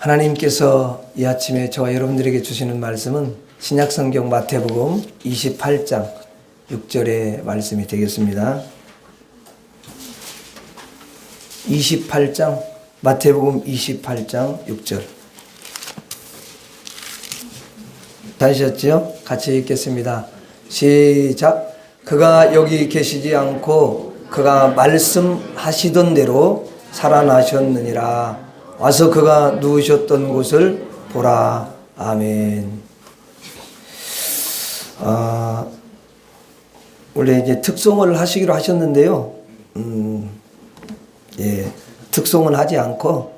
하나님께서 이 아침에 저와 여러분들에게 주시는 말씀은 신약성경 마태복음 28장 6절의 말씀이 되겠습니다. 28장 마태복음 28장 6절 다시셨죠? 같이 읽겠습니다. 시작. 그가 여기 계시지 않고 그가 말씀하시던 대로 살아나셨느니라. 와서 그가 누우셨던 곳을 보라. 아멘. 원래 이제 특송을 하시기로 하셨는데요. 특송을 하지 않고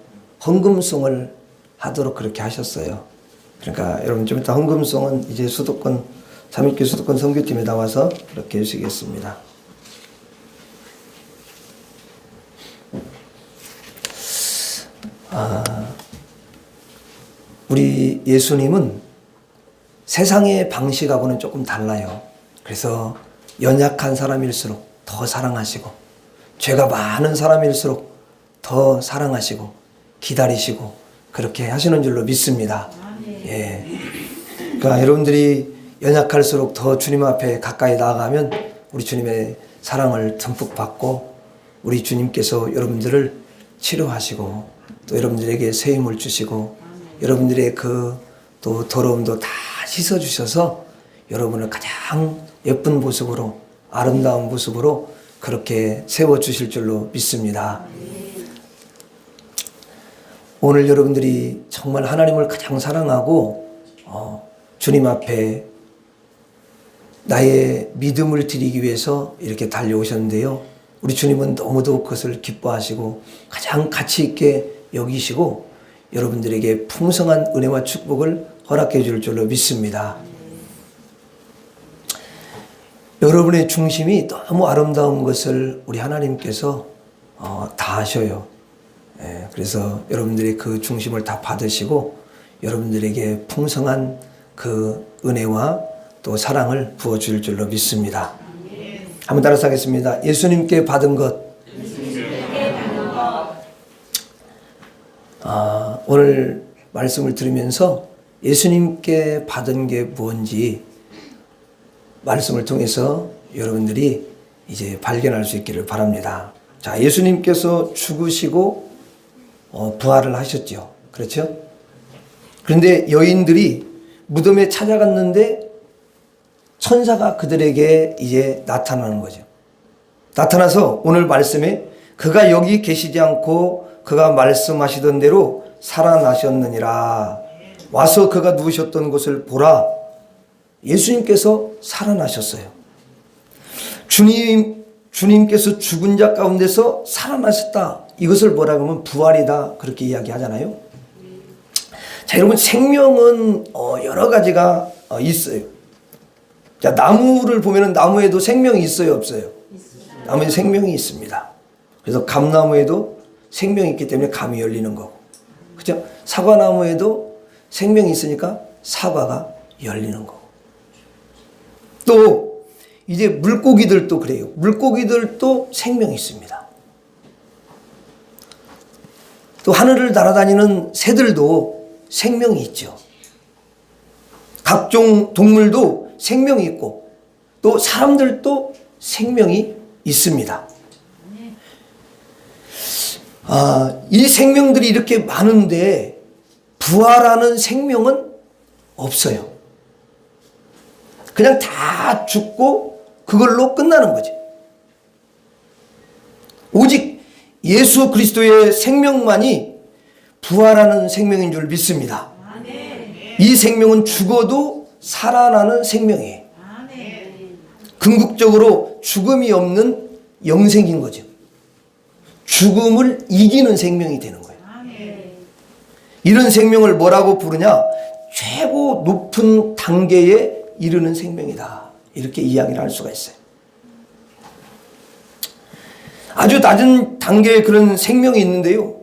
헌금송을 하도록 그렇게 하셨어요. 그러니까 여러분 좀 이따 헌금송은 이제 수도권, 삼일교 수도권 선교팀에 나와서 그렇게 해주시겠습니다. 우리 예수님은 세상의 방식하고는 조금 달라요. 그래서 연약한 사람일수록 더 사랑하시고, 죄가 많은 사람일수록 더 사랑하시고, 기다리시고, 그렇게 하시는 줄로 믿습니다. 예. 그러니까 여러분들이 연약할수록 더 주님 앞에 가까이 나아가면 우리 주님의 사랑을 듬뿍 받고, 우리 주님께서 여러분들을 치료하시고, 또 여러분들에게 새 힘을 주시고, 여러분들의 또 더러움도 다 씻어주셔서 여러분을 가장 예쁜 모습으로, 아름다운 모습으로 그렇게 세워주실 줄로 믿습니다. 오늘 여러분들이 정말 하나님을 가장 사랑하고 주님 앞에 나의 믿음을 드리기 위해서 이렇게 달려오셨는데요. 우리 주님은 너무도 그것을 기뻐하시고 가장 가치 있게 여기시고 여러분들에게 풍성한 은혜와 축복을 허락해 줄 줄로 믿습니다. 여러분의 중심이 너무 아름다운 것을 우리 하나님께서 다 하셔요. 그래서 여러분들이 그 중심을 다 받으시고 여러분들에게 풍성한 그 은혜와 또 사랑을 부어줄 줄로 믿습니다. 한번 따라서 하겠습니다. 예수님께 받은 것. 오늘 말씀을 들으면서 예수님께 받은 게 뭔지 말씀을 통해서 여러분들이 이제 발견할 수 있기를 바랍니다. 자, 예수님께서 죽으시고 부활을 하셨죠. 그렇죠? 그런데 여인들이 무덤에 찾아갔는데 천사가 그들에게 이제 나타나는 거죠. 나타나서 오늘 말씀에 그가 여기 계시지 않고 그가 말씀하시던 대로 살아나셨느니라. 와서 그가 누우셨던 곳을 보라. 예수님께서 살아나셨어요. 주님께서 죽은 자 가운데서 살아나셨다. 이것을 뭐라고 하면 부활이다. 그렇게 이야기하잖아요. 자, 여러분 생명은 여러 가지가 있어요. 자, 나무를 보면은 나무에도 생명이 있어요, 없어요? 나무에 생명이 있습니다. 그래서 감나무에도 생명이 있기 때문에 감이 열리는 거고, 그죠? 사과나무에도 생명이 있으니까 사과가 열리는 거고. 또 이제 물고기들도 그래요. 물고기들도 생명이 있습니다. 또 하늘을 날아다니는 새들도 생명이 있죠. 각종 동물도 생명이 있고 또 사람들도 생명이 있습니다. 이 생명들이 이렇게 많은데 부활하는 생명은 없어요. 그냥 다 죽고 그걸로 끝나는 거죠. 오직 예수 그리스도의 생명만이 부활하는 생명인 줄 믿습니다. 이 생명은 죽어도 살아나는 생명이에요. 궁극적으로 죽음이 없는 영생인 거죠. 죽음을 이기는 생명이 되는 거예요. 이런 생명을 뭐라고 부르냐? 최고 높은 단계에 이르는 생명이다. 이렇게 이야기를 할 수가 있어요. 아주 낮은 단계의 그런 생명이 있는데요.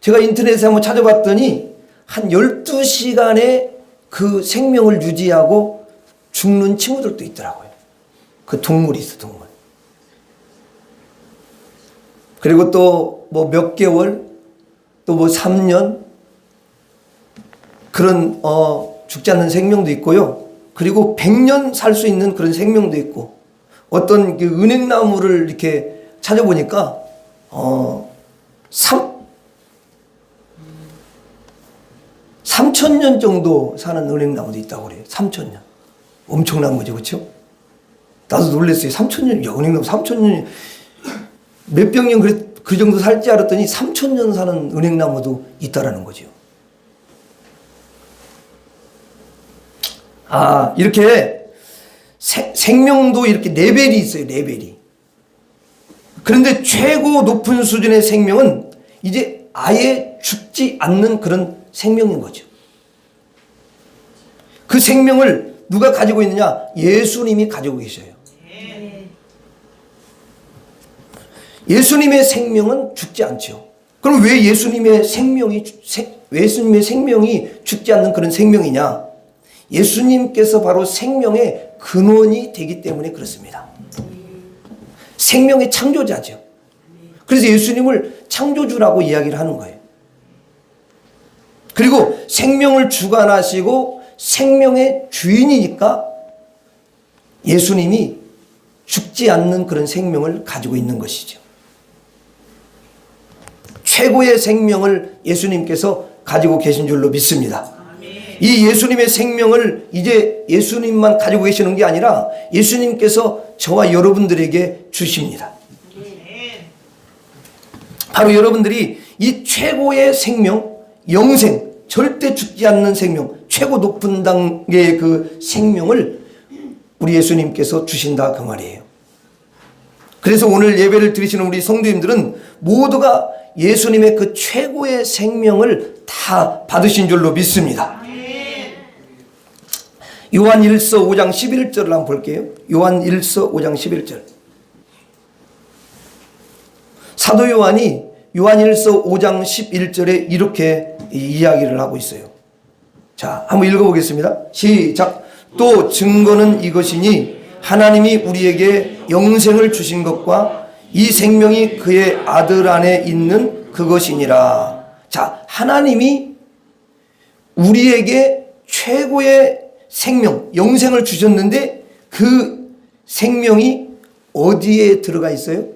제가 인터넷에 한번 찾아봤더니 한 12시간의 그 생명을 유지하고 죽는 친구들도 있더라고요. 그 동물이 있어, 동물. 그리고 또 뭐 몇 개월, 또 뭐 3년, 그런 죽지 않는 생명도 있고요. 그리고 100년 살 수 있는 그런 생명도 있고, 어떤 그 은행나무를 이렇게 찾아보니까 3,000년 정도 사는 은행나무도 있다고 그래요. 3,000년. 엄청난 거죠. 그렇죠? 나도 놀랐어요. 3,000년. 야, 은행나무 3,000년. 몇백 년 그 정도 살지 알았더니 3,000년 사는 은행나무도 있다라는 거죠. 이렇게 생명도 이렇게 레벨이 있어요. 레벨이. 그런데 최고 높은 수준의 생명은 이제 아예 죽지 않는 그런 생명인 거죠. 그 생명을 누가 가지고 있느냐? 예수님이 가지고 계셔요. 예수님의 생명은 죽지 않죠. 그럼 왜 예수님의 생명이 죽지 않는 그런 생명이냐? 예수님께서 바로 생명의 근원이 되기 때문에 그렇습니다. 생명의 창조자죠. 그래서 예수님을 창조주라고 이야기를 하는 거예요. 그리고 생명을 주관하시고 생명의 주인이니까 예수님이 죽지 않는 그런 생명을 가지고 있는 것이죠. 최고의 생명을 예수님께서 가지고 계신 줄로 믿습니다. 이 예수님의 생명을 이제 예수님만 가지고 계시는 게 아니라 예수님께서 저와 여러분들에게 주십니다. 바로 여러분들이 이 최고의 생명, 영생, 절대 죽지 않는 생명, 최고 높은 단계의 그 생명을 우리 예수님께서 주신다 그 말이에요. 그래서 오늘 예배를 드리시는 우리 성도님들은 모두가 예수님의 그 최고의 생명을 다 받으신 줄로 믿습니다. 요한 1서 5장 11절을 한번 볼게요. 요한 1서 5장 11절. 사도 요한이 요한 1서 5장 11절에 이렇게 이야기를 하고 있어요. 자, 한번 읽어보겠습니다. 시작. 또 증거는 이것이니 하나님이 우리에게 영생을 주신 것과 이 생명이 그의 아들 안에 있는 그것이니라. 자, 하나님이 우리에게 최고의 생명, 영생을 주셨는데 그 생명이 어디에 들어가 있어요?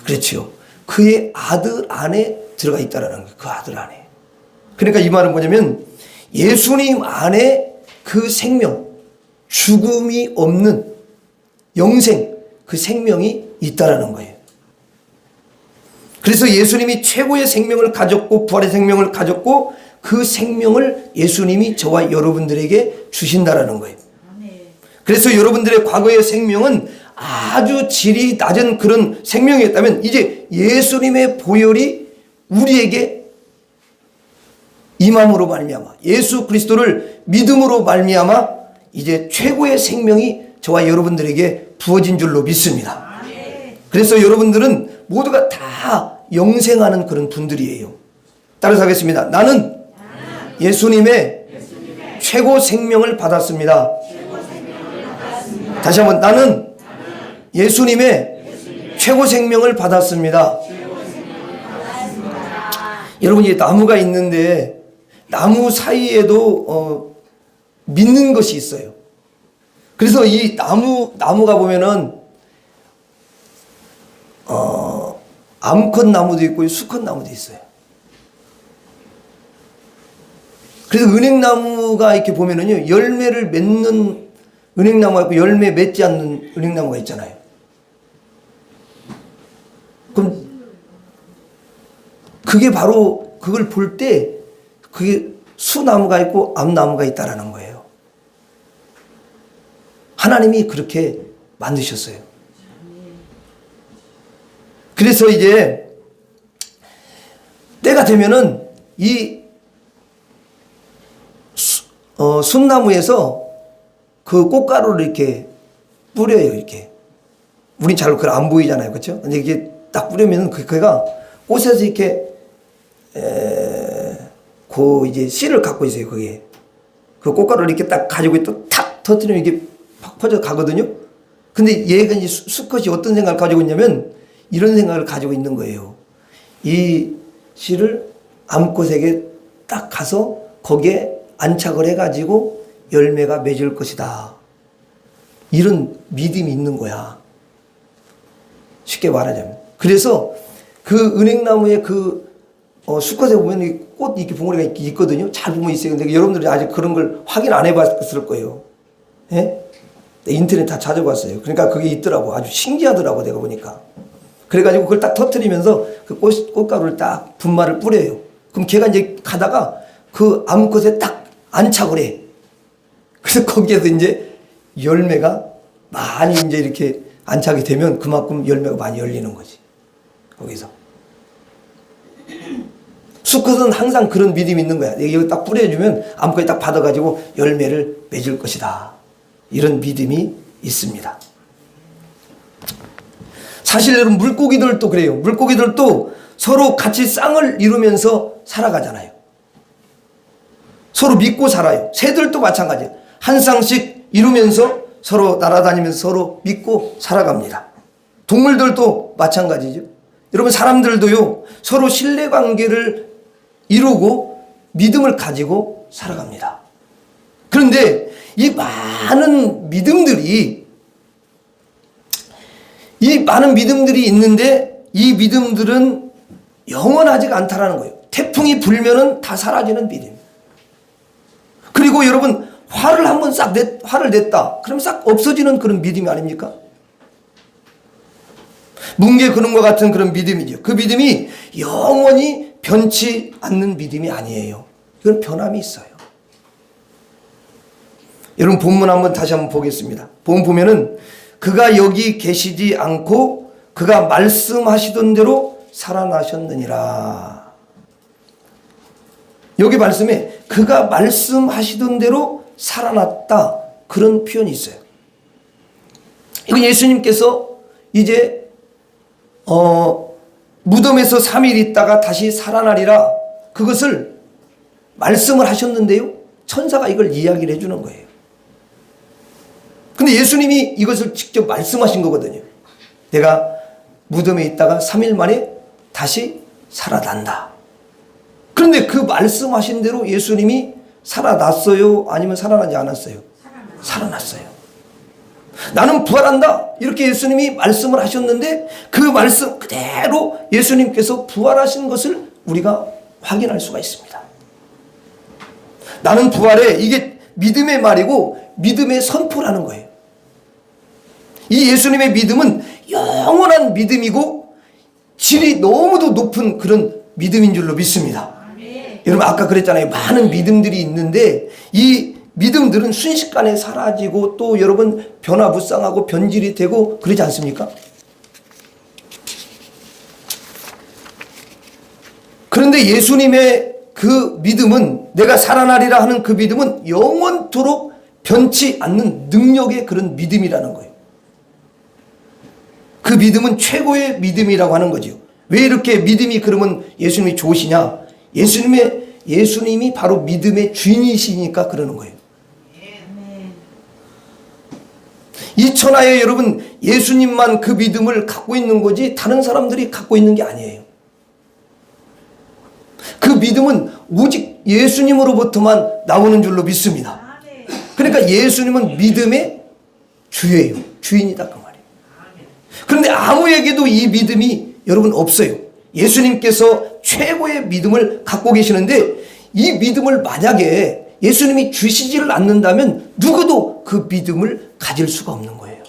그렇죠. 그의 아들 안에 들어가 있다라는 거예요. 그 아들 안에. 그러니까 이 말은 뭐냐면 예수님 안에 그 생명, 죽음이 없는 영생, 그 생명이 있다라는 거예요. 그래서 예수님이 최고의 생명을 가졌고 부활의 생명을 가졌고 그 생명을 예수님이 저와 여러분들에게 주신다라는 거예요. 그래서 여러분들의 과거의 생명은 아주 질이 낮은 그런 생명이었다면 이제 예수님의 보혈이 우리에게 임함으로 말미암아 예수 그리스도를 믿음으로 말미암아 이제 최고의 생명이 저와 여러분들에게 부어진 줄로 믿습니다. 그래서 여러분들은 모두가 다 영생하는 그런 분들이에요. 따라서 하겠습니다. 나는 예수님의 최고 생명을 받았습니다. 다시 한번 나는 예수님의 최고 생명을 받았습니다. 여러분 이제 나무가 있는데 나무 사이에도 믿는 것이 있어요. 그래서 이 나무가 보면은 암컷 나무도 있고 수컷 나무도 있어요. 그래서 은행나무가 이렇게 보면은요 열매를 맺는 은행나무가 있고 열매 맺지 않는 은행나무가 있잖아요. 그럼 그게 바로 그걸 볼 때 그게 수나무가 있고 암나무가 있다라는 거예요. 하나님이 그렇게 만드셨어요. 그래서 이제 때가 되면은 이 순나무에서 그 꽃가루를 이렇게 뿌려요. 이렇게 우린 잘 그걸 안 보이잖아요, 그렇죠? 근데 이게 딱 뿌리면 그가 꽃에서 이렇게 그 이제 씨를 갖고 있어요. 그게 그 꽃가루를 이렇게 딱 가지고 또 탁 터뜨리면 이게 팍 퍼져 가거든요. 근데 얘가 이제 수컷이 어떤 생각을 가지고 있냐면 이런 생각을 가지고 있는 거예요. 이 씨를 암꽃에게 딱 가서 거기에 안착을 해가지고 열매가 맺을 것이다. 이런 믿음이 있는 거야. 쉽게 말하자면. 그래서 그 은행나무의 수컷에 보면 이 꽃 이렇게 봉우리가 있거든요. 잘 보면 있어요. 근데 여러분들이 아직 그런 걸 확인 안 해봤을 거예요. 예? 인터넷 다 찾아봤어요. 그러니까 그게 있더라고. 아주 신기하더라고, 내가 보니까. 그래가지고 그걸 딱 터트리면서 그 꽃가루를 딱 분말을 뿌려요. 그럼 걔가 이제 가다가 그 암컷에 딱 안착을 해. 그래서 거기에서 이제 열매가 많이 이제 이렇게 안착이 되면 그만큼 열매가 많이 열리는 거지. 거기서. 수컷은 항상 그런 믿음이 있는 거야. 여기 딱 뿌려주면 암컷이 딱 받아가지고 열매를 맺을 것이다. 이런 믿음이 있습니다. 사실 여러분 물고기들도 그래요. 물고기들도 서로 같이 쌍을 이루면서 살아가잖아요. 서로 믿고 살아요. 새들도 마찬가지예요. 한 쌍씩 이루면서 서로 날아다니면서 서로 믿고 살아갑니다. 동물들도 마찬가지죠. 여러분 사람들도요, 서로 신뢰관계를 이루고 믿음을 가지고 살아갑니다. 그런데 이 많은 믿음들이 있는데 이 믿음들은 영원하지가 않다라는 거예요. 태풍이 불면은 다 사라지는 믿음. 그리고 여러분 화를 한번 화를 냈다. 그럼 싹 없어지는 그런 믿음이 아닙니까? 뭉게 그는과 같은 그런 믿음이죠. 그 믿음이 영원히 변치 않는 믿음이 아니에요. 이건 변함이 있어요. 여러분 본문 다시 한번 보겠습니다. 본문 보면은 그가 여기 계시지 않고 그가 말씀하시던 대로 살아나셨느니라. 여기 말씀에 그가 말씀하시던 대로 살아났다. 그런 표현이 있어요. 이건 예수님께서 이제 무덤에서 3일 있다가 다시 살아나리라. 그것을 말씀을 하셨는데요. 천사가 이걸 이야기를 해주는 거예요. 근데 예수님이 이것을 직접 말씀하신 거거든요. 내가 무덤에 있다가 3일 만에 다시 살아난다. 그런데 그 말씀하신 대로 예수님이 살아났어요? 아니면 살아나지 않았어요? 살아났어요. 나는 부활한다. 이렇게 예수님이 말씀을 하셨는데 그 말씀 그대로 예수님께서 부활하신 것을 우리가 확인할 수가 있습니다. 나는 부활해. 이게 믿음의 말이고 믿음의 선포라는 거예요. 이 예수님의 믿음은 영원한 믿음이고 질이 너무도 높은 그런 믿음인 줄로 믿습니다. 여러분 아까 그랬잖아요. 많은 믿음들이 있는데 이 믿음들은 순식간에 사라지고 또 여러분 변화무쌍하고 변질이 되고 그러지 않습니까? 그런데 예수님의 그 믿음은, 내가 살아나리라 하는 그 믿음은 영원토록 변치 않는 능력의 그런 믿음이라는 거예요. 그 믿음은 최고의 믿음이라고 하는 거죠. 왜 이렇게 믿음이 그러면 예수님이 좋으시냐? 예수님이 바로 믿음의 주인이시니까 그러는 거예요. 이 천하에 여러분 예수님만 그 믿음을 갖고 있는 거지 다른 사람들이 갖고 있는 게 아니에요. 그 믿음은 오직 예수님으로부터만 나오는 줄로 믿습니다. 그러니까 예수님은 믿음의 주예요. 주인이다 그 말이에요. 그런데 아무에게도 이 믿음이 여러분 없어요. 예수님께서 최고의 믿음을 갖고 계시는데 이 믿음을 만약에 예수님이 주시지를 않는다면 누구도 그 믿음을 가질 수가 없는 거예요.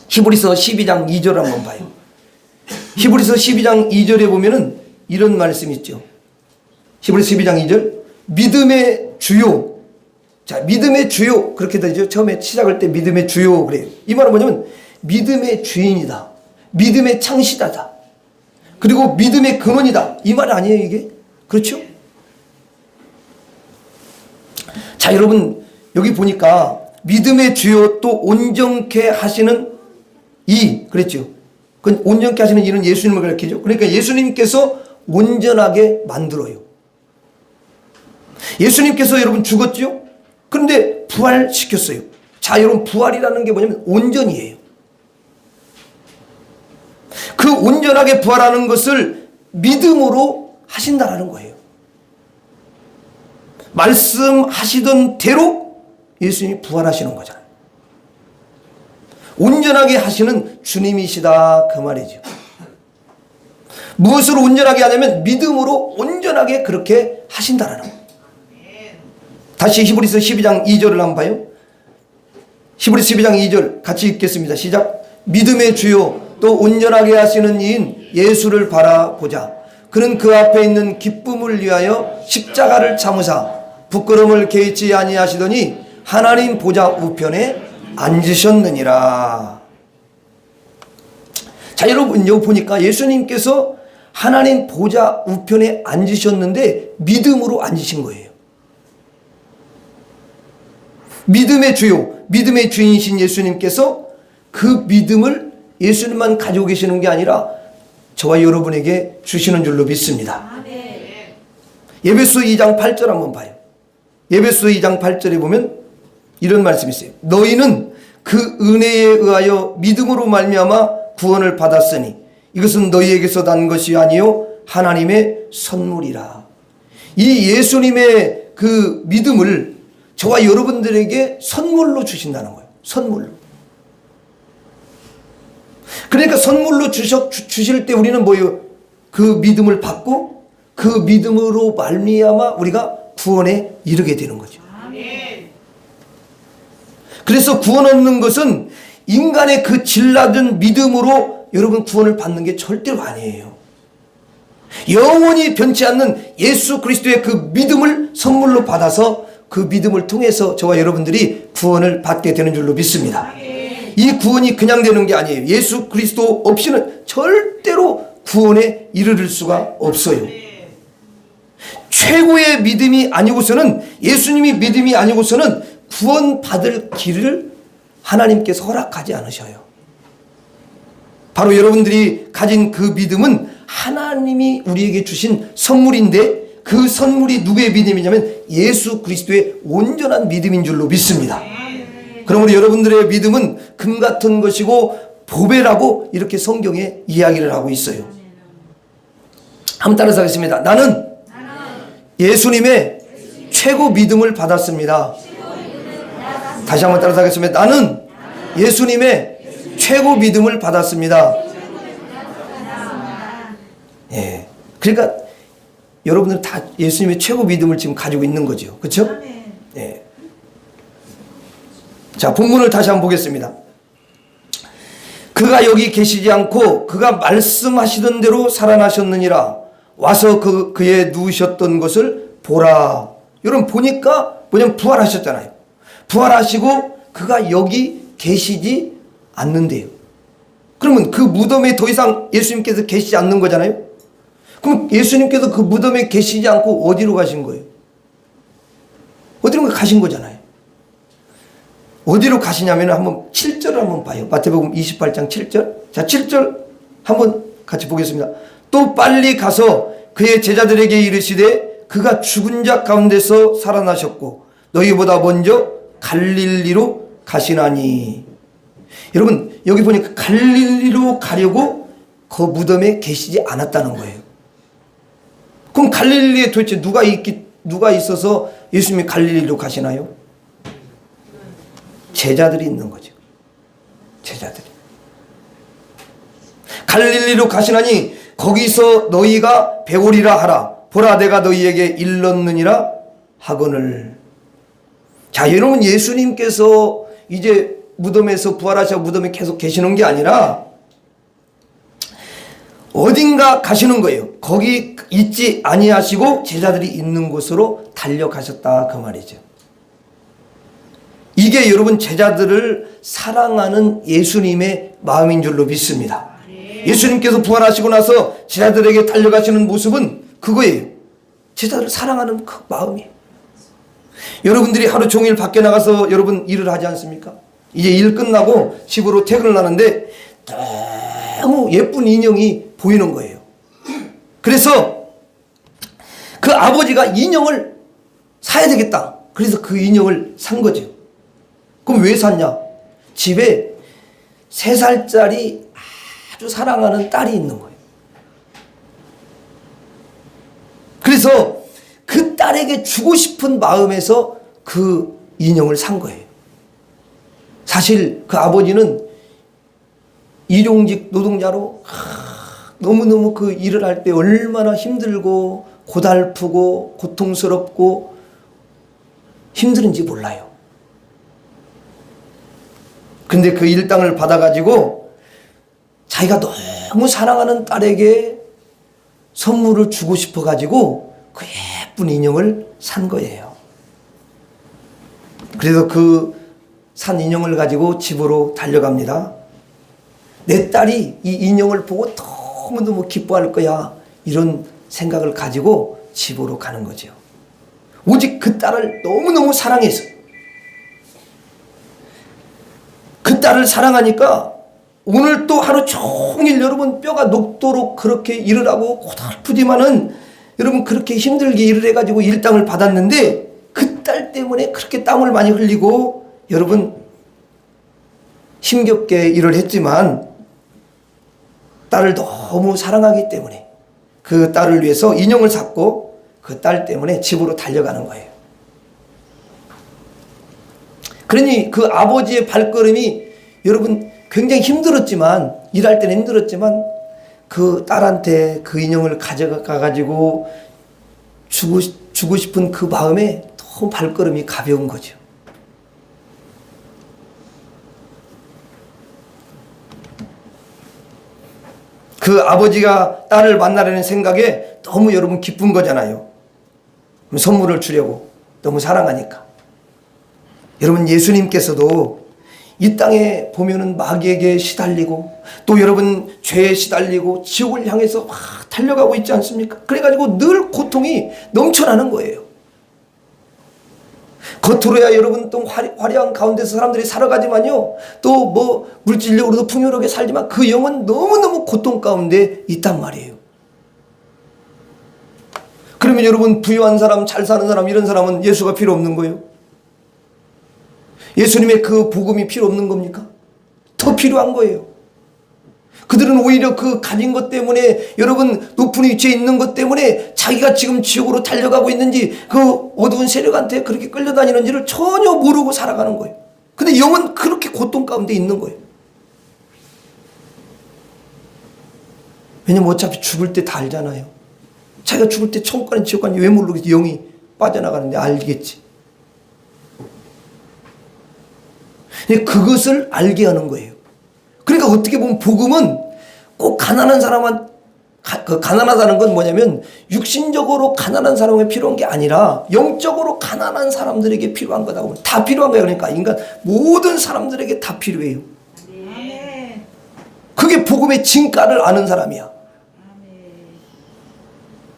히브리서 12장 2절 한번 봐요. 히브리서 12장 2절에 보면은 이런 말씀이 있죠. 히브리서 12장 2절. 믿음의 주요. 자, 믿음의 주요. 그렇게 되죠. 처음에 시작할 때 믿음의 주요 그래요. 이 말은 뭐냐면 믿음의 주인이다. 믿음의 창시자다. 그리고 믿음의 근원이다. 이 말 아니에요, 이게? 그렇죠? 자, 여러분, 여기 보니까 믿음의 주요 또 온전케 하시는 이, 그랬죠? 그 온전케 하시는 이는 예수님을 가리키죠. 그러니까 예수님께서 온전하게 만들어요. 예수님께서 여러분 죽었죠? 그런데 부활시켰어요. 자, 여러분, 부활이라는 게 뭐냐면 온전이에요. 그 온전하게 부활하는 것을 믿음으로 하신다라는 거예요. 말씀하시던 대로 예수님이 부활하시는 거잖아요. 온전하게 하시는 주님이시다 그 말이죠. 무엇으로 온전하게 하냐면 믿음으로 온전하게 그렇게 하신다라는 거예요. 다시 히브리서 12장 2절을 한번 봐요. 히브리서 12장 2절 같이 읽겠습니다. 시작. 믿음의 주요 또 온전하게 하시는 이인 예수를 바라보자. 그는 그 앞에 있는 기쁨을 위하여 십자가를 참으사 부끄러움을 개의치 아니하시더니 하나님 보좌 우편에 앉으셨느니라. 자, 여러분 여기 보니까 예수님께서 하나님 보좌 우편에 앉으셨는데 믿음으로 앉으신 거예요. 믿음의 주요, 믿음의 주인이신 예수님께서 그 믿음을 예수님만 가지고 계시는 게 아니라 저와 여러분에게 주시는 줄로 믿습니다. 예배소 2장 8절 한번 봐요. 예배소 2장 8절에 보면 이런 말씀이 있어요. 너희는 그 은혜에 의하여 믿음으로 말미암아 구원을 받았으니 이것은 너희에게서 난 것이 아니요 하나님의 선물이라. 이 예수님의 그 믿음을 저와 여러분들에게 선물로 주신다는 거예요. 선물로. 그러니까 선물로 주실 때 우리는 뭐예요? 그 믿음을 받고 그 믿음으로 말미암아 우리가 구원에 이르게 되는 거죠. 그래서 구원 얻는 것은 인간의 그 질낮은 믿음으로 여러분 구원을 받는 게 절대로 아니에요. 영원히 변치 않는 예수 그리스도의 그 믿음을 선물로 받아서 그 믿음을 통해서 저와 여러분들이 구원을 받게 되는 줄로 믿습니다. 이 구원이 그냥 되는 게 아니에요. 예수 그리스도 없이는 절대로 구원에 이르를 수가 없어요. 최고의 믿음이 아니고서는, 예수님이 믿음이 아니고서는 구원받을 길을 하나님께서 허락하지 않으셔요. 바로 여러분들이 가진 그 믿음은 하나님이 우리에게 주신 선물인데, 그 선물이 누구의 믿음이냐면 예수 그리스도의 온전한 믿음인 줄로 믿습니다. 그러므로 여러분들의 믿음은 금 같은 것이고 보배라고 이렇게 성경에 이야기를 하고 있어요. 한번 따라서 하겠습니다. 나는 예수님의 최고 믿음을 받았습니다. 다시 한번 따라서 하겠습니다. 나는 예수님의 최고 믿음을 받았습니다. 예. 그러니까 여러분들은 다 예수님의 최고 믿음을 지금 가지고 있는 거죠. 그렇죠? 예. 자, 본문을 다시 한번 보겠습니다. 그가 여기 계시지 않고 그가 말씀하시던 대로 살아나셨느니라. 와서 그의 누우셨던 것을 보라. 여러분 보니까 뭐냐면 부활하셨잖아요. 부활하시고 그가 여기 계시지 않는데요. 그러면 그 무덤에 더 이상 예수님께서 계시지 않는 거잖아요. 그럼 예수님께서 그 무덤에 계시지 않고 어디로 가신 거예요? 어디로 가신 거잖아요. 어디로 가시냐면 한번 7절을 한번 봐요. 마태복음 28장 7절. 자, 7절 한번 같이 보겠습니다. 또 빨리 가서 그의 제자들에게 이르시되 그가 죽은 자 가운데서 살아나셨고 너희보다 먼저 갈릴리로 가시나니. 여러분 여기 보니까 갈릴리로 가려고 그 무덤에 계시지 않았다는 거예요. 그럼 갈릴리에 도대체 누가 있어서 예수님이 갈릴리로 가시나요? 제자들이 있는 거죠. 제자들이. 갈릴리로 가시나니 거기서 너희가 배우리라 하라. 보라 내가 너희에게 일렀느니라 하거늘. 자, 여러분 예수님께서 이제 무덤에서 부활하셔 무덤에 계속 계시는 게 아니라 어딘가 가시는 거예요. 거기 있지 아니하시고 제자들이 있는 곳으로 달려가셨다 그 말이죠. 이게 여러분 제자들을 사랑하는 예수님의 마음인 줄로 믿습니다. 예수님께서 부활하시고 나서 제자들에게 달려가시는 모습은 그거예요. 제자들을 사랑하는 그 마음이에요. 여러분들이 하루 종일 밖에 나가서 여러분 일을 하지 않습니까? 이제 일 끝나고 집으로 퇴근을 하는데 너무 예쁜 인형이 보이는 거예요. 그래서 그 아버지가 인형을 사야 되겠다. 그래서 그 인형을 산 거죠. 그럼 왜 샀냐? 집에 3살짜리 아주 사랑하는 딸이 있는 거예요. 그래서 그 딸에게 주고 싶은 마음에서 그 인형을 산 거예요. 사실 그 아버지는 일용직 노동자로 너무너무 그 일을 할 때 얼마나 힘들고 고달프고 고통스럽고 힘든지 몰라요. 근데 그 일당을 받아가지고 자기가 너무 사랑하는 딸에게 선물을 주고 싶어가지고 그 예쁜 인형을 산 거예요. 그래서 그 산 인형을 가지고 집으로 달려갑니다. 내 딸이 이 인형을 보고 너무너무 기뻐할 거야, 이런 생각을 가지고 집으로 가는 거죠. 오직 그 딸을 너무너무 사랑해서. 그 딸을 사랑하니까 오늘 또 하루 종일 여러분 뼈가 녹도록 그렇게 일을 하고 고달프지만은 여러분 그렇게 힘들게 일을 해가지고 일당을 받았는데 그 딸 때문에 그렇게 땀을 많이 흘리고 여러분 힘겹게 일을 했지만 딸을 너무 사랑하기 때문에 그 딸을 위해서 인형을 샀고 그 딸 때문에 집으로 달려가는 거예요. 그러니 그 아버지의 발걸음이 여러분 굉장히 힘들었지만, 일할 때는 힘들었지만 그 딸한테 그 인형을 가져가 가지고 주고 싶은 그 마음에 너무 발걸음이 가벼운 거죠. 그 아버지가 딸을 만나려는 생각에 너무 여러분 기쁜 거잖아요. 선물을 주려고 너무 사랑하니까. 여러분 예수님께서도 이 땅에 보면은 마귀에게 시달리고 또 여러분 죄에 시달리고 지옥을 향해서 막 달려가고 있지 않습니까? 그래가지고 늘 고통이 넘쳐나는 거예요. 겉으로야 여러분 또 화려한 가운데서 사람들이 살아가지만요, 또 뭐 물질적으로도 풍요롭게 살지만 그 영은 너무너무 고통 가운데 있단 말이에요. 그러면 여러분 부유한 사람, 잘 사는 사람, 이런 사람은 예수가 필요 없는 거예요? 예수님의 그 복음이 필요 없는 겁니까? 더 필요한 거예요. 그들은 오히려 그 가진 것 때문에, 여러분 높은 위치에 있는 것 때문에 자기가 지금 지옥으로 달려가고 있는지, 그 어두운 세력한테 그렇게 끌려다니는지를 전혀 모르고 살아가는 거예요. 근데 영은 그렇게 고통 가운데 있는 거예요. 왜냐면 어차피 죽을 때 다 알잖아요. 자기가 죽을 때 천국 가는 지옥 가는 왜 모르겠지. 영이 빠져나가는데 알겠지. 그것을 알게 하는 거예요. 그러니까 어떻게 보면 복음은 꼭 가난한 사람한, 가난하다는 건 뭐냐면 육신적으로 가난한 사람에게 필요한 게 아니라 영적으로 가난한 사람들에게 필요한 거다. 다 필요한 거예요. 그러니까 인간 모든 사람들에게 다 필요해요. 그게 복음의 진가를 아는 사람이야.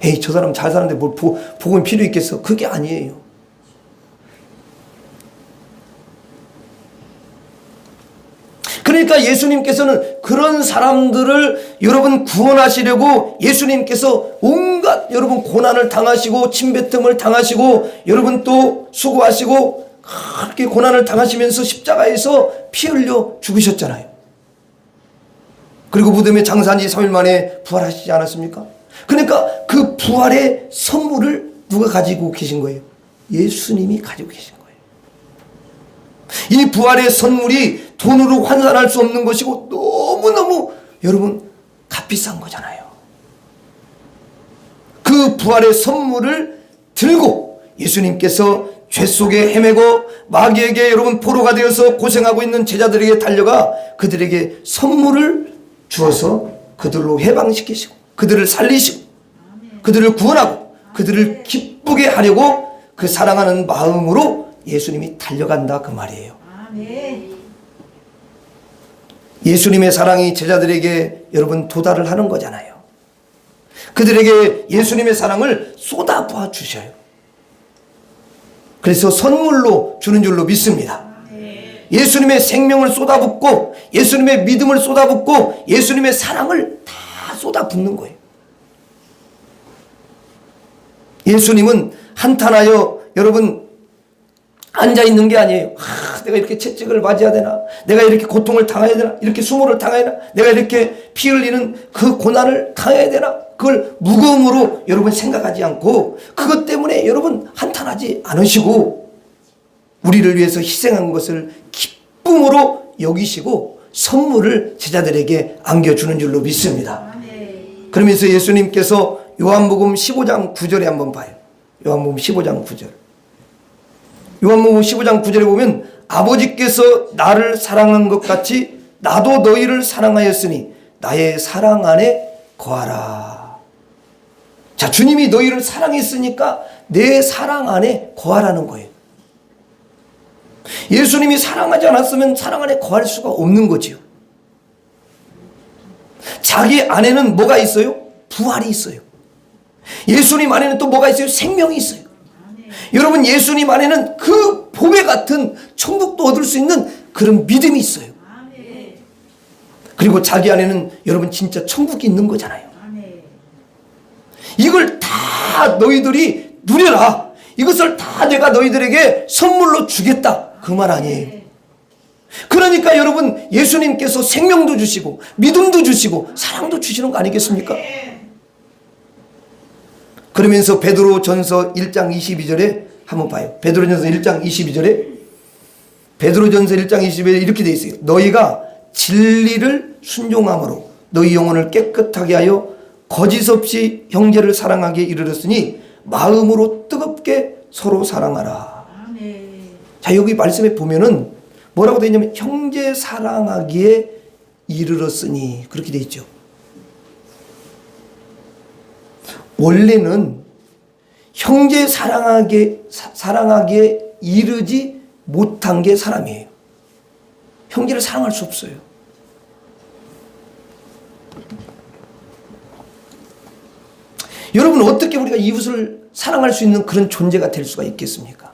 에이, 저 사람 잘 사는데 뭘 복음이 필요 있겠어? 그게 아니에요. 그러니까 예수님께서는 그런 사람들을 여러분 구원하시려고 예수님께서 온갖 여러분 고난을 당하시고 침뱉음을 당하시고 여러분 또 수고하시고 그렇게 고난을 당하시면서 십자가에서 피 흘려 죽으셨잖아요. 그리고 무덤에 장사한 지 3일 만에 부활하시지 않았습니까? 그러니까 그 부활의 선물을 누가 가지고 계신 거예요? 예수님이 가지고 계신 거예요. 이 부활의 선물이 돈으로 환산할 수 없는 것이고 너무너무 여러분 값비싼 거잖아요. 그 부활의 선물을 들고 예수님께서 죄 속에 헤매고 마귀에게 여러분 포로가 되어서 고생하고 있는 제자들에게 달려가 그들에게 선물을 주어서 그들로 해방시키시고 그들을 살리시고 그들을 구원하고 그들을 기쁘게 하려고 그 사랑하는 마음으로 예수님이 달려간다, 그 말이에요. 예수님의 사랑이 제자들에게 여러분 도달을 하는 거잖아요. 그들에게 예수님의 사랑을 쏟아부어 주셔요. 그래서 선물로 주는 줄로 믿습니다. 예수님의 생명을 쏟아붓고 예수님의 믿음을 쏟아붓고 예수님의 사랑을 다 쏟아붓는 거예요. 예수님은 한탄하여 여러분 앉아있는 게 아니에요. 내가 이렇게 채찍을 맞아야 되나? 내가 이렇게 고통을 당해야 되나? 이렇게 수모를 당해야 되나? 내가 이렇게 피 흘리는 그 고난을 당해야 되나? 그걸 무거움으로 여러분 생각하지 않고 그것 때문에 여러분 한탄하지 않으시고 우리를 위해서 희생한 것을 기쁨으로 여기시고 선물을 제자들에게 안겨주는 줄로 믿습니다. 그러면서 예수님께서 요한복음 15장 9절에 한번 봐요. 요한복음 15장 9절. 요한복음 15장 9절에 보면 아버지께서 나를 사랑한 것 같이 나도 너희를 사랑하였으니 나의 사랑 안에 거하라. 자, 주님이 너희를 사랑했으니까 내 사랑 안에 거하라는 거예요. 예수님이 사랑하지 않았으면 사랑 안에 거할 수가 없는 거지요. 자기 안에는 뭐가 있어요? 부활이 있어요. 예수님 안에는 또 뭐가 있어요? 생명이 있어요. 여러분, 예수님 안에는 그 보배 같은 천국도 얻을 수 있는 그런 믿음이 있어요. 그리고 자기 안에는 여러분 진짜 천국이 있는 거잖아요. 이걸 다 너희들이 누려라. 이것을 다 내가 너희들에게 선물로 주겠다. 그 말 아니에요. 그러니까 여러분, 예수님께서 생명도 주시고 믿음도 주시고 사랑도 주시는 거 아니겠습니까? 그러면서 베드로전서 1장 22절에 한번 봐요. 베드로전서 1장 22절에 베드로전서 1장 22절에 이렇게 돼 있어요. 너희가 진리를 순종함으로 너희 영혼을 깨끗하게 하여 거짓 없이 형제를 사랑하게 이르렀으니 마음으로 뜨겁게 서로 사랑하라. 자, 여기 말씀에 보면은 뭐라고 되어 있냐면 형제 사랑하기에 이르렀으니 그렇게 되어 있죠. 원래는 형제 사랑하기에 이르지 못한 게 사람이에요. 형제를 사랑할 수 없어요. 여러분, 어떻게 우리가 이웃을 사랑할 수 있는 그런 존재가 될 수가 있겠습니까?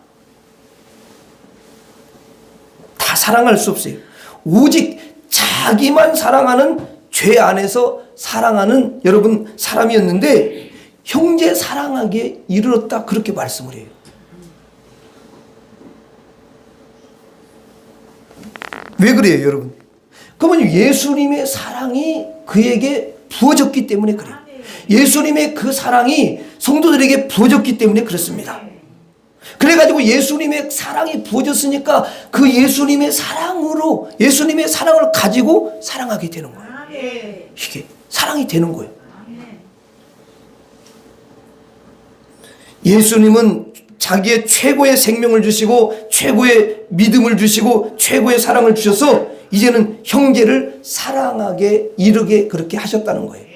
다 사랑할 수 없어요. 오직 자기만 사랑하는 죄 안에서 사랑하는 여러분 사람이었는데 형제 사랑하기에 이르렀다 그렇게 말씀을 해요. 왜 그래요, 여러분? 그러면 예수님의 사랑이 그에게 부어졌기 때문에 그래요. 예수님의 그 사랑이 성도들에게 부어졌기 때문에 그렇습니다. 그래가지고 예수님의 사랑이 부어졌으니까 그 예수님의 사랑으로 예수님의 사랑을 가지고 사랑하게 되는 거예요. 이게 사랑이 되는 거예요. 예수님은 자기의 최고의 생명을 주시고 최고의 믿음을 주시고 최고의 사랑을 주셔서 이제는 형제를 사랑하게 이르게 그렇게 하셨다는 거예요.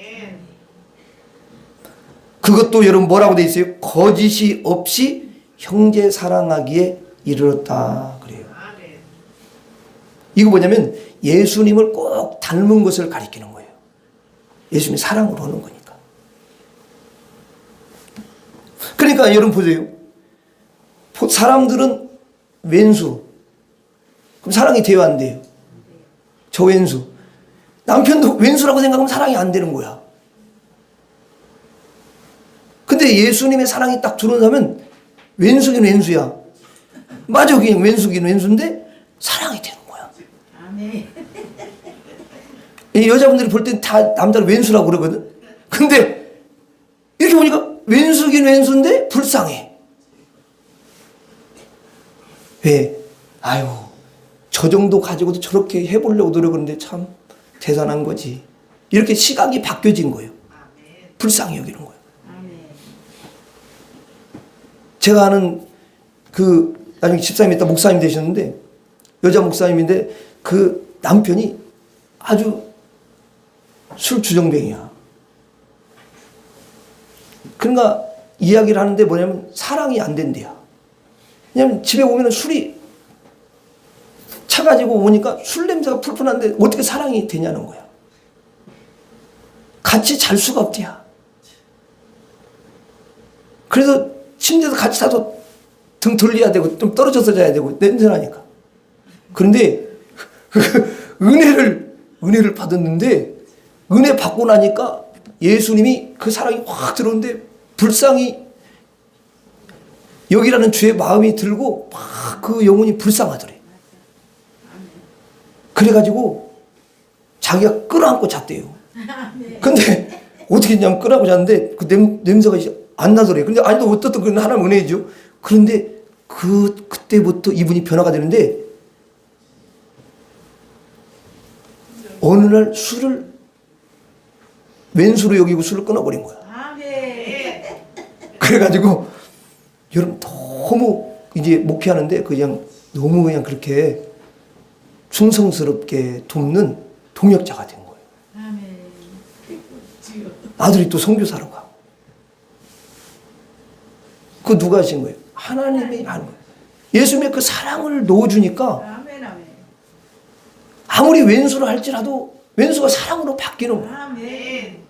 그것도 여러분 뭐라고 돼 있어요? 거짓이 없이 형제 사랑하기에 이르렀다 그래요. 이거 뭐냐면 예수님을 꼭 닮은 것을 가리키는 거예요. 예수님이 사랑으로 하는 거니까. 그러니까 여러분 보세요. 사람들은 왼수. 그럼 사랑이 돼요, 안 돼요? 저 왼수. 남편도 왼수라고 생각하면 사랑이 안 되는 거야. 근데 예수님의 사랑이 딱 들어오면 왼수긴 왼수야. 맞아, 그냥 왼수긴 왼수인데 사랑이 되는 거야. 이 여자분들이 볼 땐 다 남자를 왼수라고 그러거든. 근데 이렇게 보니까 왼수긴 왼수인데 불쌍해. 왜? 아유, 저 정도 가지고도 저렇게 해보려고 노력하는데 참 대단한 거지. 이렇게 시각이 바뀌어진 거예요. 불쌍히 여기는 거예요. 제가 아는 나중에 집사님이 있다 목사님 되셨는데, 여자 목사님인데 그 남편이 아주 술 주정뱅이야. 그러니까 이야기를 하는데 뭐냐면 사랑이 안 된대요. 왜냐면 집에 오면 술이 차가지고 오니까 술 냄새가 풀풀 나는데 어떻게 사랑이 되냐는 거야. 같이 잘 수가 없대요. 그래서 침대에서 같이 자도 등 돌려야 되고 좀 떨어져서 자야 되고 냄새나니까. 그런데 은혜를 받았는데 은혜 받고 나니까 예수님이 그 사랑이 확 들어오는데 불쌍히 여기라는 주의 마음이 들고 막 그 영혼이 불쌍하더래. 그래가지고 자기가 끌어안고 잤대요. 근데 어떻게 그냥 끄라고 잤는데 그 냄새가 이제 안 나더래요. 근데 아직도 어떻든 그건 하나님 은혜죠. 그런데 그때부터 이분이 변화가 되는데 어느 날 술을 왼수로 여기고 술을 끊어버린 거야. 그래가지고 여러분 너무 이제 목회하는데 그냥 너무 그냥 그렇게 충성스럽게 돕는 동역자가 된 거예요. 아들이 또 선교사로 가고. 그거 누가 하신 거예요? 하나님이 하는 거예요. 예수님의 그 사랑을 넣어주니까 아무리 왼수를 할지라도 왼수가 사랑으로 바뀌는 거예요.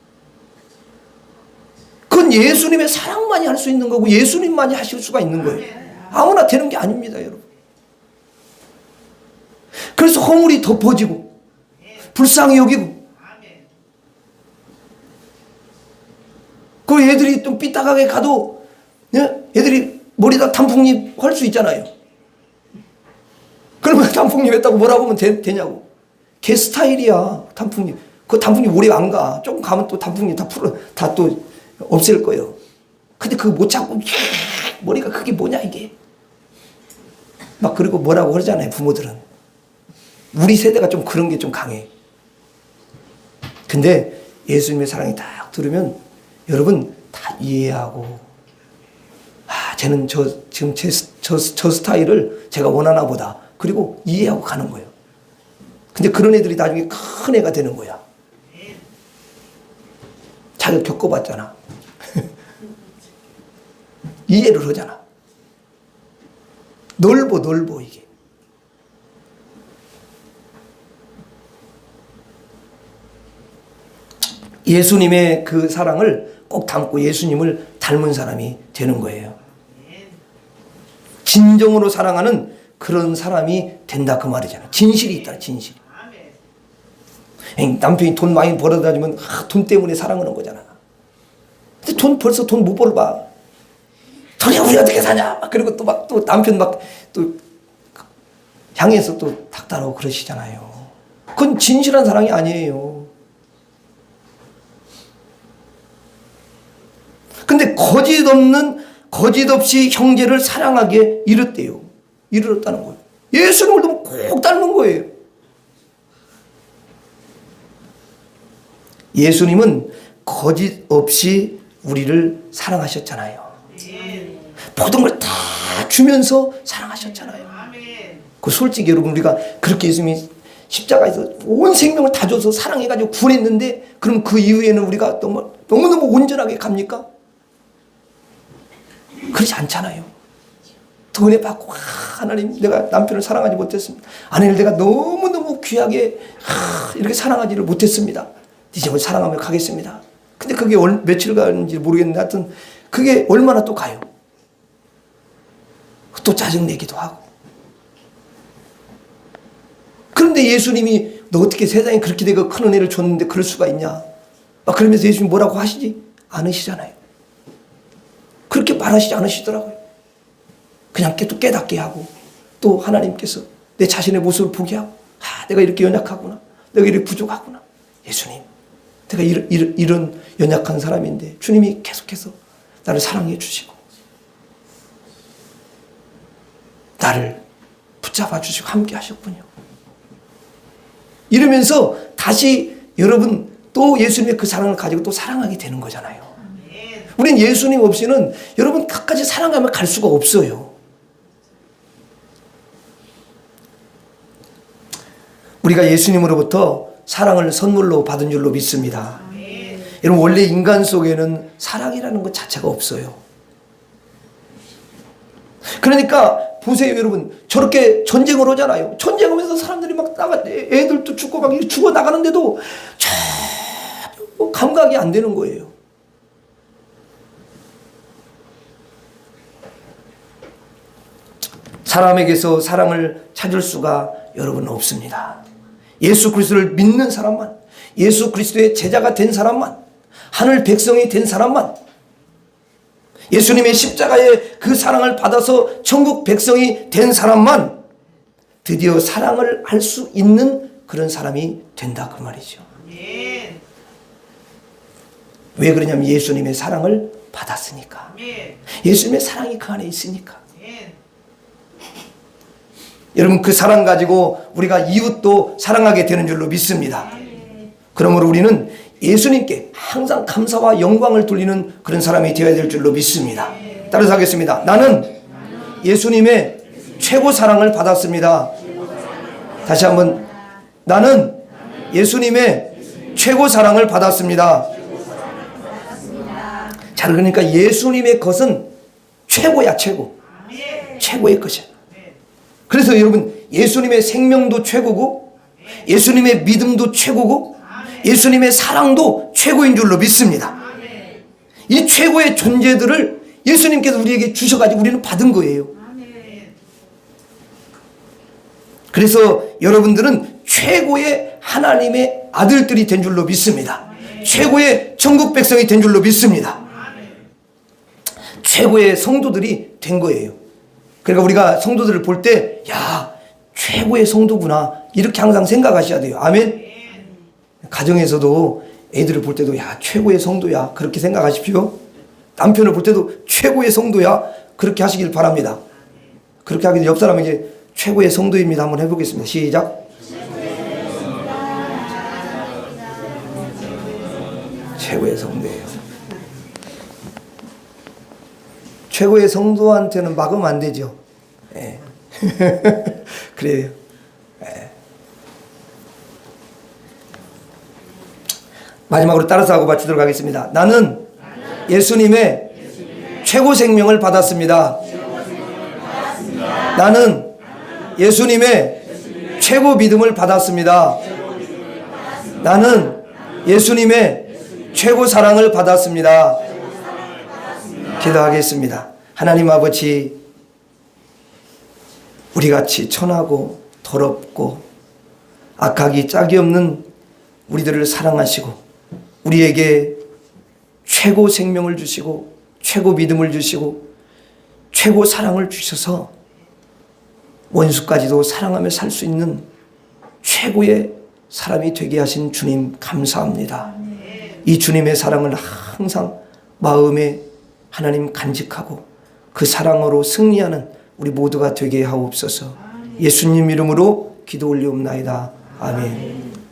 그건 예수님의 사랑만이 할 수 있는 거고 예수님만이 하실 수가 있는 거예요. 아무나 되는 게 아닙니다, 여러분. 그래서 허물이 덮어지고 불쌍히 여기고 그 애들이 좀 삐딱하게 가도 애들이 머리다 단풍잎 할 수 있잖아요. 그러면 단풍잎 했다고 뭐라고 하면 되냐고. 걔 스타일이야, 단풍잎. 그 단풍잎 오래 안 가. 조금 가면 또 단풍잎 다 또 없앨 거예요. 근데 그거 못 참고 머리가 그게 뭐냐 이게. 막 그리고 뭐라고 그러잖아요, 부모들은. 우리 세대가 좀 그런 게 좀 강해. 근데 예수님의 사랑이 딱 들으면 여러분 다 이해하고 쟤는 지금 저 스타일을 제가 원하나 보다. 그리고 이해하고 가는 거예요. 근데 그런 애들이 나중에 큰 애가 되는 거야. 자기가 겪어봤잖아. 이해를 하잖아. 넓어 이게. 예수님의 그 사랑을 꼭 담고 예수님을 닮은 사람이 되는 거예요. 진정으로 사랑하는 그런 사람이 된다 그 말이잖아요. 진실이 있다, 진실. 남편이 돈 많이 벌어다 주면 돈 때문에 사랑하는 거잖아. 근데 벌써 돈 못 벌어봐. 돈이 우리 어떻게 사냐? 그리고 또 남편 또 향해서 또 닥달하고 그러시잖아요. 그건 진실한 사랑이 아니에요. 근데 거짓 없이 형제를 사랑하게 이르렀다는 거예요. 예수님을 너무 꼭 닮은 거예요. 예수님은 거짓 없이 우리를 사랑하셨잖아요. 모든 걸 다 주면서 사랑하셨잖아요. 그 솔직히 여러분 우리가 그렇게 예수님이 십자가에서 온 생명을 다 줘서 사랑해가지고 구원했는데 그럼 그 이후에는 우리가 너무너무 온전하게 갑니까? 그렇지 않잖아요. 더 은혜 받고 하나님 내가 남편을 사랑하지 못했습니다. 아내를 내가 너무너무 귀하게 이렇게 사랑하지를 못했습니다. 이제 사랑하며 가겠습니다. 근데 그게 며칠 가는지 모르겠는데 하여튼 그게 얼마나 또 가요. 또 짜증내기도 하고. 그런데 예수님이 너 어떻게 세상에 그렇게 내가 큰 은혜를 줬는데 그럴 수가 있냐. 막 그러면서 예수님이 뭐라고 하시지 않으시잖아요. 그렇게 말하시지 않으시더라고요. 그냥 또 깨닫게 하고 또 하나님께서 내 자신의 모습을 보게 하고 내가 이렇게 연약하구나. 내가 이렇게 부족하구나. 예수님 내가 이런 연약한 사람인데 주님이 계속해서 나를 사랑해 주시고 나를 붙잡아 주시고 함께 하셨군요. 이러면서 다시 여러분 또 예수님의 그 사랑을 가지고 또 사랑하게 되는 거잖아요. 우린 예수님 없이는 여러분 끝까지 사랑하며 갈 수가 없어요. 우리가 예수님으로부터 사랑을 선물로 받은 줄로 믿습니다. 여러분 원래 인간 속에는 사랑이라는 것 자체가 없어요. 그러니까 보세요 여러분 저렇게 전쟁을 하잖아요. 전쟁하면서 사람들이 막 애들도 죽고 막 죽어 나가는데도 전혀 감각이 안 되는 거예요. 사람에게서 사랑을 찾을 수가 여러분 없습니다. 예수 그리스도를 믿는 사람만, 예수 그리스도의 제자가 된 사람만, 하늘 백성이 된 사람만, 예수님의 십자가의 그 사랑을 받아서 천국 백성이 된 사람만 드디어 사랑을 할 수 있는 그런 사람이 된다 그 말이죠. 왜 그러냐면 예수님의 사랑을 받았으니까. 예수님의 사랑이 그 안에 있으니까. 여러분, 그 사랑 가지고 우리가 이웃도 사랑하게 되는 줄로 믿습니다. 그러므로 우리는 예수님께 항상 감사와 영광을 돌리는 그런 사람이 되어야 될 줄로 믿습니다. 따라서 하겠습니다. 나는 예수님의 최고 사랑을 받았습니다. 다시 한번, 나는 예수님의 최고 사랑을 받았습니다. 자, 그러니까 예수님의 것은 최고야, 최고. 최고의 것이야. 그래서 여러분, 예수님의 생명도 최고고, 예수님의 믿음도 최고고, 예수님의 사랑도 최고인 줄로 믿습니다. 이 최고의 존재들을 예수님께서 우리에게 주셔가지고 우리는 받은 거예요. 그래서 여러분들은 최고의 하나님의 아들들이 된 줄로 믿습니다. 최고의 천국 백성이 된 줄로 믿습니다. 최고의 성도들이 된 거예요. 그러니까 우리가 성도들을 볼 때, 야, 최고의 성도구나, 이렇게 항상 생각하셔야 돼요. 아멘. 가정에서도 애들을 볼 때도, 야, 최고의 성도야, 그렇게 생각하십시오. 남편을 볼 때도 최고의 성도야, 그렇게 하시길 바랍니다. 그렇게 하기 전에 옆 사람에게 최고의 성도입니다 한번 해보겠습니다. 시작. 최고의 성도예요. 최고의 성도한테는 막으면 안 되죠. 예. 그래요. 예. 마지막으로 따라서 하고 마치도록 하겠습니다. 나는 예수님의 최고 생명을 받았습니다. 나는 예수님의 최고 믿음을 받았습니다. 나는 예수님의 최고 사랑을 받았습니다. 기도하겠습니다. 하나님 아버지, 우리같이 천하고 더럽고 악하기 짝이 없는 우리들을 사랑하시고 우리에게 최고 생명을 주시고 최고 믿음을 주시고 최고 사랑을 주셔서 원수까지도 사랑하며 살 수 있는 최고의 사람이 되게 하신 주님 감사합니다. 이 주님의 사랑을 항상 마음에 하나님 간직하고 그 사랑으로 승리하는 우리 모두가 되게 하옵소서. 예수님 이름으로 기도 올리옵나이다. 아멘.